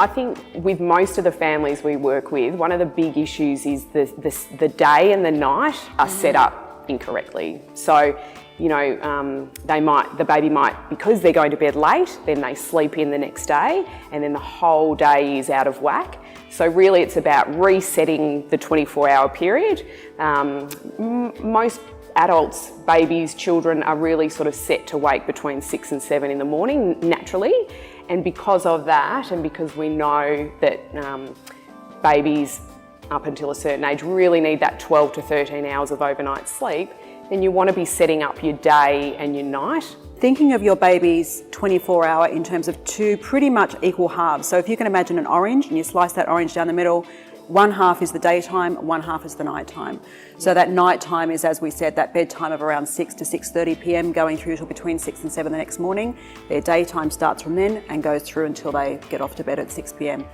I think with most of the families we work with, one of the big issues is the day and the night are set up incorrectly. So, you know, the baby might, because they're going to bed late, then they sleep in the next day, and then the whole day is out of whack. So really it's about resetting the 24-hour period. Most adults, babies, children are really sort of set to wake between 6 and 7 in the morning naturally. And because of that, and because we know that babies up until a certain age really need that 12 to 13 hours of overnight sleep, then you want to be setting up your day and your night. Thinking of your baby's 24-hour in terms of two pretty much equal halves. So if you can imagine an orange and you slice that orange down the middle, one half is the daytime, one half is the nighttime. So that nighttime is, as we said, that bedtime of around 6 to 6:30 p.m. going through till between 6 and 7 the next morning. Their daytime starts from then and goes through until they get off to bed at 6 p.m.